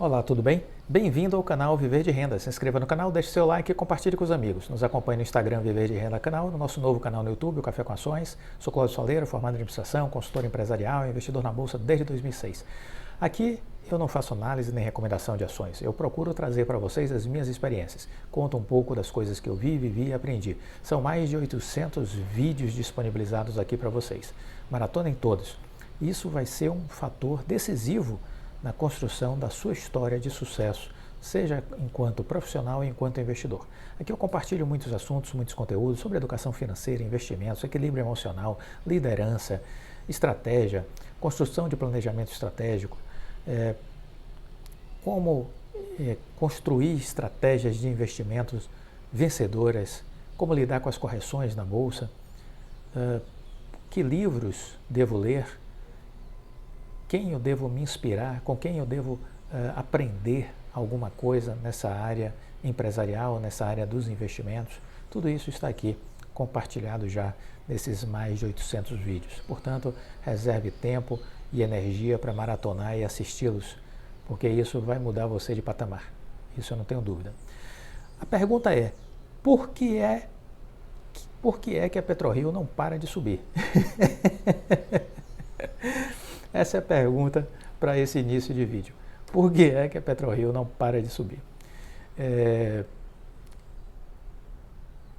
Olá, tudo bem? Bem-vindo ao canal Viver de Renda. Se inscreva no canal, deixe seu like e compartilhe com os amigos. Nos acompanhe no Instagram Viver de Renda Canal, no nosso novo canal no YouTube, o Café com Ações. Sou Cláudio Soleira, formado em administração, consultor empresarial e investidor na Bolsa desde 2006. Aqui eu não faço análise nem recomendação de ações. Eu procuro trazer para vocês as minhas experiências. Conto um pouco das coisas que eu vi, vivi e aprendi. São mais de 800 vídeos disponibilizados aqui para vocês. Maratonem todos. Isso vai ser um fator decisivo na construção da sua história de sucesso, seja enquanto profissional e enquanto investidor. Aqui eu compartilho muitos assuntos, muitos conteúdos sobre educação financeira, investimentos, equilíbrio emocional, liderança, estratégia, construção de planejamento estratégico, como construir estratégias de investimentos vencedoras, como lidar com as correções na bolsa, que livros devo ler, quem eu devo me inspirar, com quem eu devo aprender alguma coisa nessa área empresarial, nessa área dos investimentos. Tudo isso está aqui compartilhado já nesses mais de 800 vídeos. Portanto, reserve tempo e energia para maratonar e assisti-los, porque isso vai mudar você de patamar. Isso eu não tenho dúvida. A pergunta é, por que é que a PetroRio não para de subir? Essa é a pergunta para esse início de vídeo. Por que é que a PetroRio não para de subir?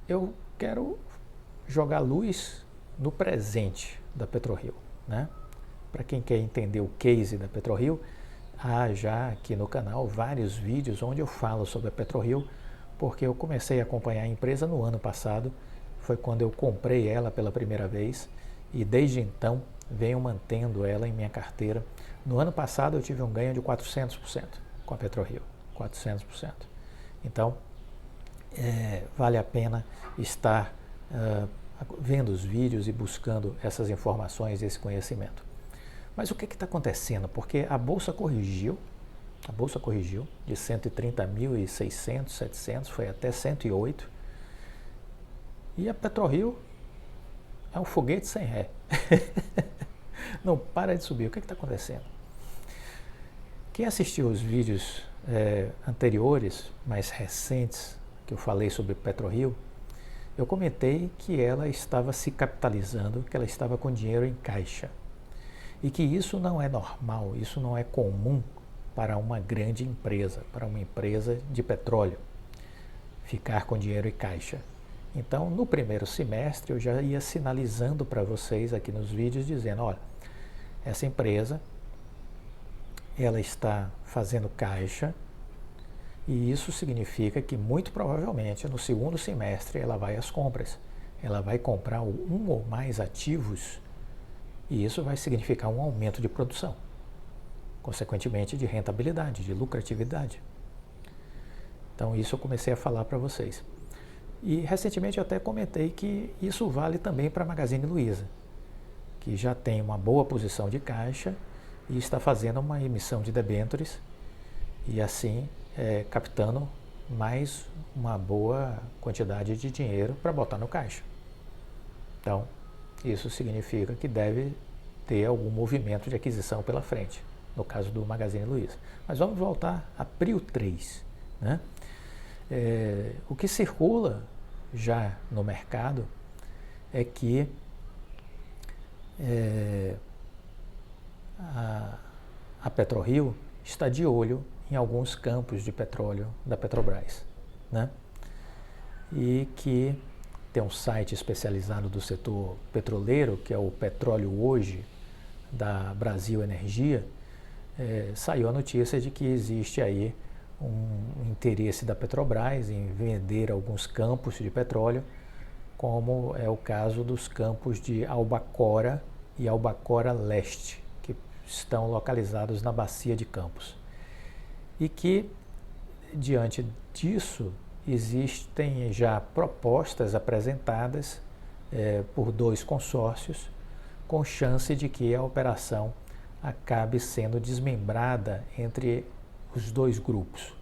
Eu quero jogar luz no presente da PetroRio, né? Para quem quer entender o case da PetroRio, há já aqui no canal vários vídeos onde eu falo sobre a PetroRio, porque eu comecei a acompanhar a empresa no ano passado, foi quando eu comprei ela pela primeira vez e desde então venho mantendo ela em minha carteira. No ano passado eu tive um ganho de 400% com a PetroRio, 400%. Então, vale a pena estar vendo os vídeos e buscando essas informações, esse conhecimento. Mas o que está acontecendo? Porque a Bolsa corrigiu de 130.600, 700, foi até 108, e a PetroRio é um foguete sem ré. Não para de subir. O que está acontecendo? Quem assistiu os vídeos anteriores, mais recentes, que eu falei sobre PetroRio, eu comentei que ela estava se capitalizando, que ela estava com dinheiro em caixa. E que isso não é normal, isso não é comum para uma grande empresa, para uma empresa de petróleo, ficar com dinheiro em caixa. Então, no primeiro semestre, eu já ia sinalizando para vocês aqui nos vídeos, dizendo, olha, essa empresa, ela está fazendo caixa, e isso significa que, muito provavelmente, no segundo semestre, ela vai às compras. Ela vai comprar um ou mais ativos, e isso vai significar um aumento de produção, consequentemente de rentabilidade, de lucratividade. Então, isso eu comecei a falar para vocês. E recentemente eu até comentei que isso vale também para a Magazine Luiza, que já tem uma boa posição de caixa e está fazendo uma emissão de debêntures e assim captando mais uma boa quantidade de dinheiro para botar no caixa. Então, isso significa que deve ter algum movimento de aquisição pela frente, no caso do Magazine Luiza. Mas vamos voltar a Prio 3, né? O que circula já no mercado é que a PetroRio está de olho em alguns campos de petróleo da Petrobras, né? E que tem um site especializado do setor petroleiro, que é o Petróleo Hoje, da Brasil Energia, saiu a notícia de que existe aí um interesse da Petrobras em vender alguns campos de petróleo, como é o caso dos campos de Albacora e Albacora Leste, que estão localizados na Bacia de Campos. E que, diante disso, existem já propostas apresentadas por dois consórcios, com chance de que a operação acabe sendo desmembrada entre os dois grupos.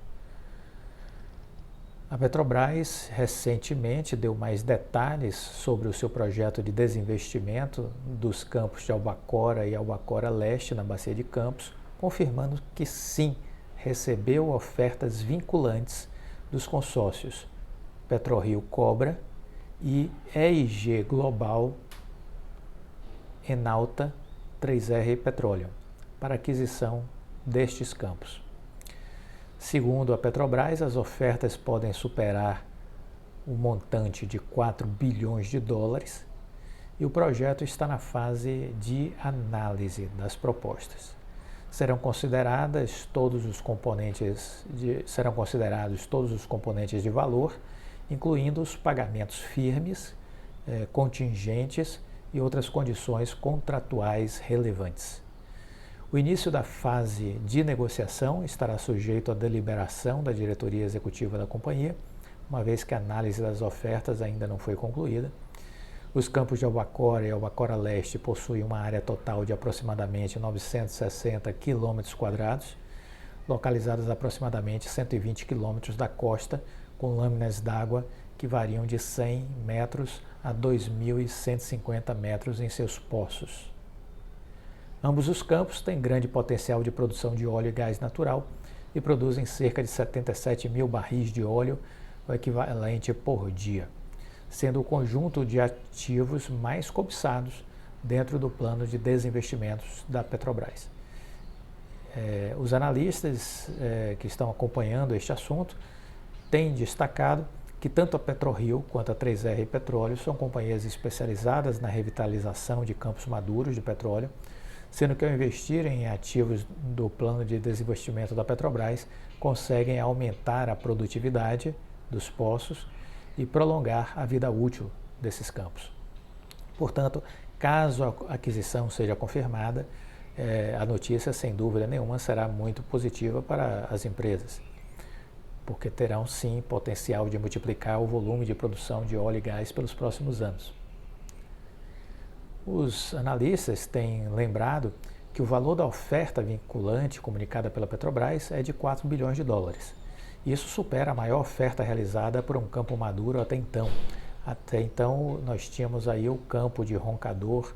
A Petrobras recentemente deu mais detalhes sobre o seu projeto de desinvestimento dos campos de Albacora e Albacora Leste na Bacia de Campos, confirmando que sim, recebeu ofertas vinculantes dos consórcios PetroRio Cobra e EIG Global Enalta 3R Petroleum para aquisição destes campos. Segundo a Petrobras, as ofertas podem superar o montante de 4 bilhões de dólares e o projeto está na fase de análise das propostas. Serão considerados todos os componentes de valor, incluindo os pagamentos firmes, contingentes e outras condições contratuais relevantes. O início da fase de negociação estará sujeito à deliberação da diretoria executiva da companhia, uma vez que a análise das ofertas ainda não foi concluída. Os campos de Albacora e Albacora Leste possuem uma área total de aproximadamente 960 km², localizados a aproximadamente 120 km da costa, com lâminas d'água que variam de 100 metros a 2.150 metros em seus poços. Ambos os campos têm grande potencial de produção de óleo e gás natural e produzem cerca de 77 mil barris de óleo, o equivalente por dia, sendo o conjunto de ativos mais cobiçados dentro do plano de desinvestimentos da Petrobras. Os analistas que estão acompanhando este assunto têm destacado que tanto a PetroRio quanto a 3R Petróleo são companhias especializadas na revitalização de campos maduros de petróleo, sendo que ao investirem em ativos do plano de desinvestimento da Petrobras, conseguem aumentar a produtividade dos poços e prolongar a vida útil desses campos. Portanto, caso a aquisição seja confirmada, a notícia, sem dúvida nenhuma, será muito positiva para as empresas, porque terão sim potencial de multiplicar o volume de produção de óleo e gás pelos próximos anos. Os analistas têm lembrado que o valor da oferta vinculante comunicada pela Petrobras é de 4 bilhões de dólares. Isso supera a maior oferta realizada por um campo maduro até então. Até então, nós tínhamos aí o campo de Roncador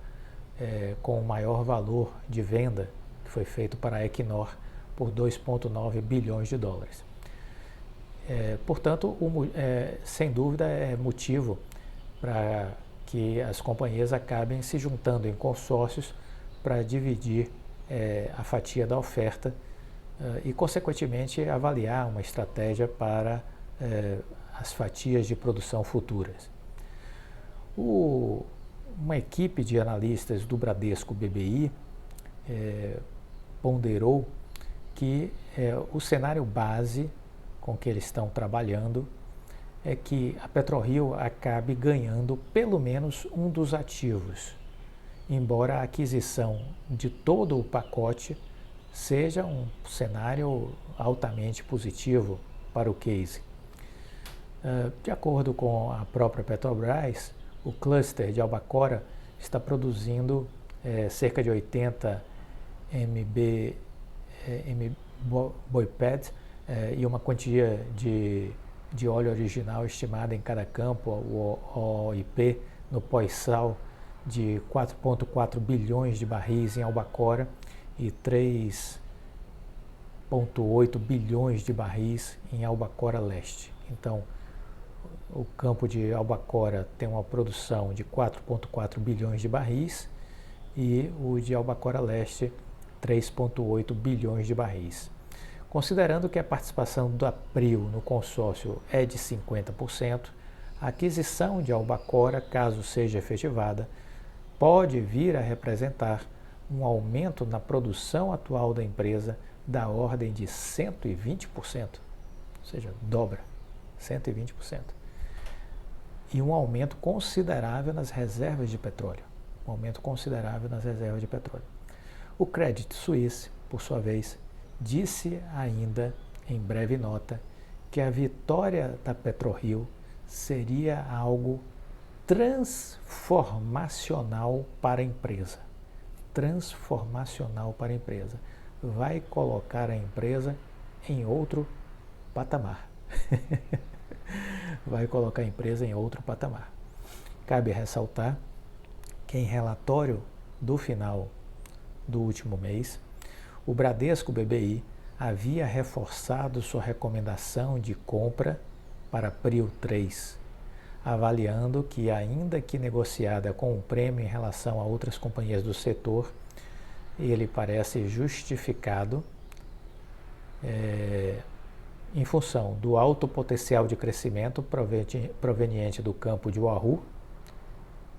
com o maior valor de venda, que foi feito para a Equinor por 2,9 bilhões de dólares. Portanto, sem dúvida, é motivo para que as companhias acabem se juntando em consórcios para dividir a fatia da oferta e, consequentemente, avaliar uma estratégia para as fatias de produção futuras. Uma equipe de analistas do Bradesco BBI ponderou que o cenário base com que eles estão trabalhando é que a PetroRio acabe ganhando pelo menos um dos ativos, embora a aquisição de todo o pacote seja um cenário altamente positivo para o case. De acordo com a própria Petrobras, o cluster de Albacora está produzindo cerca de 80 MBOPED e uma quantia de óleo original estimada em cada campo, o OIP, no pós-sal, de 4,4 bilhões de barris em Albacora e 3,8 bilhões de barris em Albacora Leste. Então, o campo de Albacora tem uma produção de 4,4 bilhões de barris e o de Albacora Leste 3,8 bilhões de barris. Considerando que a participação da PRIO no consórcio é de 50%, a aquisição de Albacora, caso seja efetivada, pode vir a representar um aumento na produção atual da empresa da ordem de 120%, ou seja, dobra, 120%. E um aumento considerável nas reservas de petróleo. O Credit Suisse, por sua vez, disse ainda, em breve nota, que a vitória da PetroRio seria algo transformacional para a empresa. Vai colocar a empresa em outro patamar. Cabe ressaltar que em relatório do final do último mês, o Bradesco BBI havia reforçado sua recomendação de compra para Prio 3, avaliando que, ainda que negociada com um prêmio em relação a outras companhias do setor, ele parece justificado em função do alto potencial de crescimento proveniente do campo de Wahoo,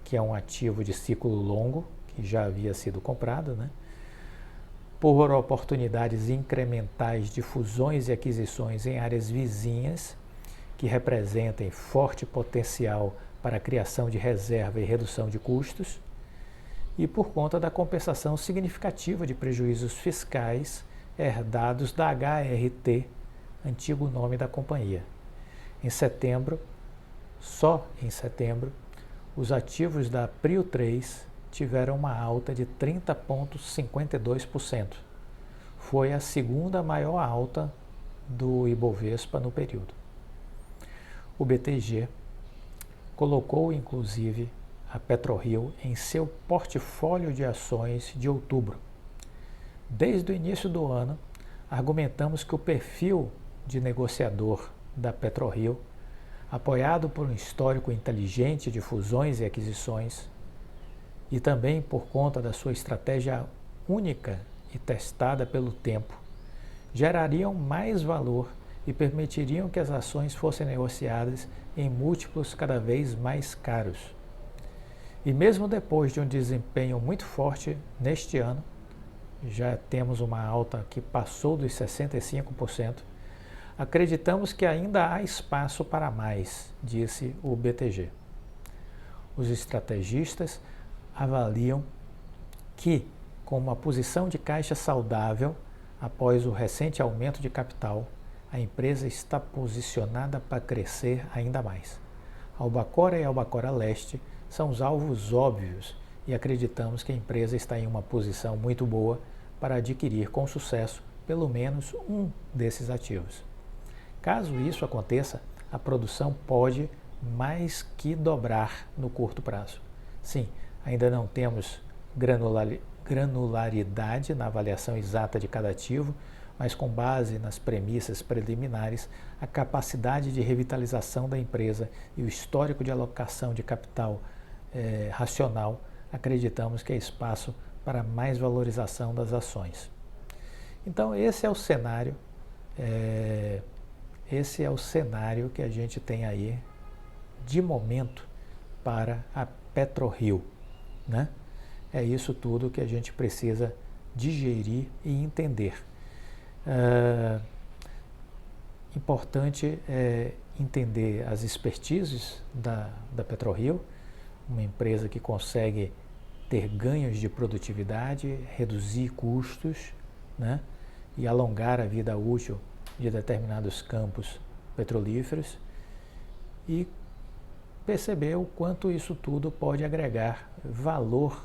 que é um ativo de ciclo longo, que já havia sido comprado, né? Por oportunidades incrementais de fusões e aquisições em áreas vizinhas, que representem forte potencial para a criação de reserva e redução de custos, e por conta da compensação significativa de prejuízos fiscais herdados da HRT, antigo nome da companhia. Em setembro, só em setembro, os ativos da Prio 3 tiveram uma alta de 30,52%. Foi a segunda maior alta do Ibovespa no período. O BTG colocou, inclusive, a PetroRio em seu portfólio de ações de outubro. Desde o início do ano, argumentamos que o perfil de negociador da PetroRio, apoiado por um histórico inteligente de fusões e aquisições, e também por conta da sua estratégia única e testada pelo tempo, gerariam mais valor e permitiriam que as ações fossem negociadas em múltiplos cada vez mais caros. E mesmo depois de um desempenho muito forte neste ano, já temos uma alta que passou dos 65%, acreditamos que ainda há espaço para mais, disse o BTG. Os estrategistas avaliam que, com uma posição de caixa saudável após o recente aumento de capital, a empresa está posicionada para crescer ainda mais. Albacora e Albacora Leste são os alvos óbvios e acreditamos que a empresa está em uma posição muito boa para adquirir com sucesso pelo menos um desses ativos. Caso isso aconteça, a produção pode mais que dobrar no curto prazo. Sim, ainda não temos granularidade na avaliação exata de cada ativo, mas com base nas premissas preliminares, a capacidade de revitalização da empresa e o histórico de alocação de capital racional, acreditamos que há espaço para mais valorização das ações. Então esse é o cenário, que a gente tem aí de momento para a PetroRio, né? É isso tudo que a gente precisa digerir e entender. Importante entender as expertises da PetroRio, uma empresa que consegue ter ganhos de produtividade, reduzir custos, né, e alongar a vida útil de determinados campos petrolíferos, e perceber o quanto isso tudo pode agregar valor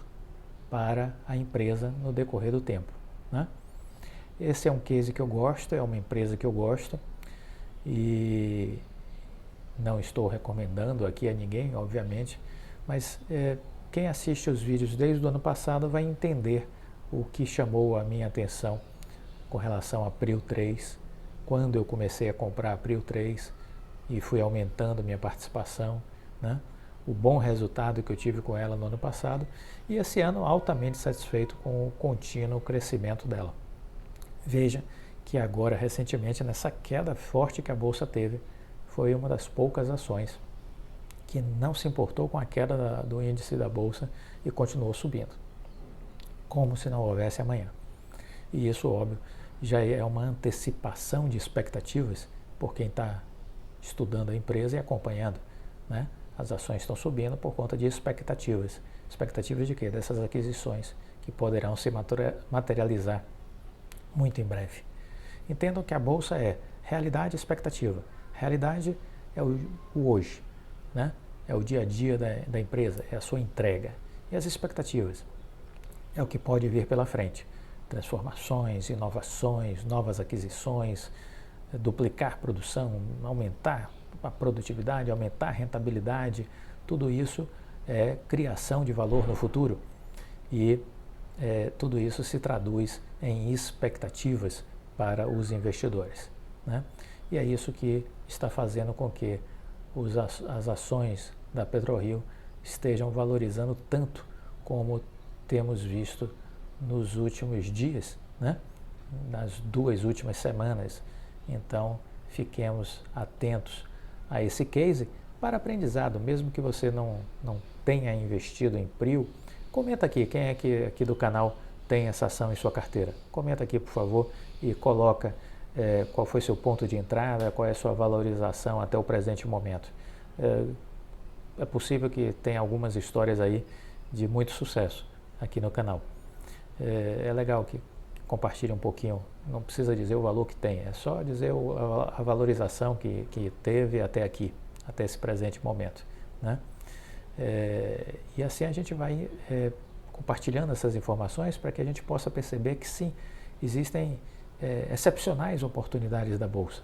para a empresa no decorrer do tempo, né? Esse é um case que eu gosto, é uma empresa que eu gosto e não estou recomendando aqui a ninguém, obviamente, mas quem assiste os vídeos desde o ano passado vai entender o que chamou a minha atenção com relação a Prio 3, quando eu comecei a comprar a Prio 3 e fui aumentando minha participação, né? O bom resultado que eu tive com ela no ano passado e esse ano altamente satisfeito com o contínuo crescimento dela. Veja que agora, recentemente, nessa queda forte que a Bolsa teve, foi uma das poucas ações que não se importou com a queda do índice da Bolsa e continuou subindo, como se não houvesse amanhã. E isso, óbvio, já é uma antecipação de expectativas por quem está estudando a empresa e acompanhando, né? As ações estão subindo por conta de expectativas. Expectativas de quê? Dessas aquisições que poderão se materializar muito em breve. Entendam que a Bolsa é realidade e expectativa. Realidade é o hoje, né? É o dia a dia da empresa, é a sua entrega. E as expectativas é o que pode vir pela frente. Transformações, inovações, novas aquisições, duplicar produção, aumentar a produtividade, aumentar a rentabilidade, tudo isso é criação de valor no futuro e tudo isso se traduz em expectativas para os investidores, né? E é isso que está fazendo com que as ações da PetroRio estejam valorizando tanto como temos visto nos últimos dias, né? Nas 2 últimas semanas. Então, fiquemos atentos a esse case para aprendizado, mesmo que você não tenha investido em PRIO. Comenta aqui, quem é que aqui do canal tem essa ação em sua carteira? Comenta aqui, por favor, e coloca qual foi seu ponto de entrada, qual é a sua valorização até o presente momento. É possível que tenha algumas histórias aí de muito sucesso aqui no canal. É legal que compartilhe um pouquinho, não precisa dizer o valor que tem, é só dizer a valorização que teve até aqui, até esse presente momento, né? E assim a gente vai compartilhando essas informações para que a gente possa perceber que sim, existem excepcionais oportunidades da Bolsa,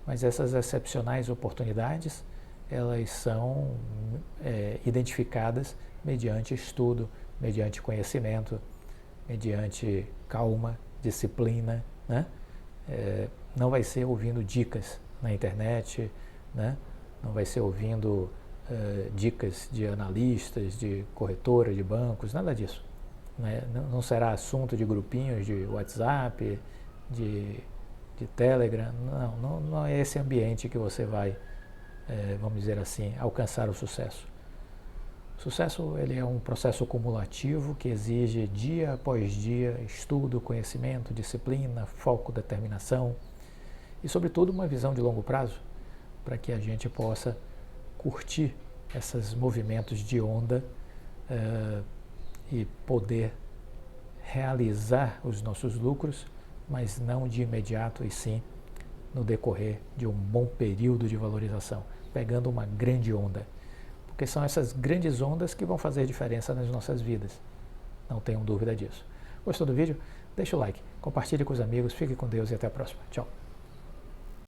mas essas excepcionais oportunidades, elas são identificadas mediante estudo, mediante conhecimento, mediante calma, disciplina, né? Não vai ser ouvindo dicas na internet, né? Não vai ser ouvindo dicas de analistas, de corretoras, de bancos, nada disso, né? Não será assunto de grupinhos de WhatsApp, de Telegram, não é esse ambiente que você vai, vamos dizer assim, alcançar o sucesso. O sucesso, ele é um processo cumulativo que exige dia após dia estudo, conhecimento, disciplina, foco, determinação e, sobretudo, uma visão de longo prazo para que a gente possa curtir esses movimentos de onda e poder realizar os nossos lucros, mas não de imediato e sim no decorrer de um bom período de valorização, pegando uma grande onda. Porque são essas grandes ondas que vão fazer diferença nas nossas vidas. Não tenham dúvida disso. Gostou do vídeo? Deixa o like, compartilhe com os amigos, fique com Deus e até a próxima. Tchau.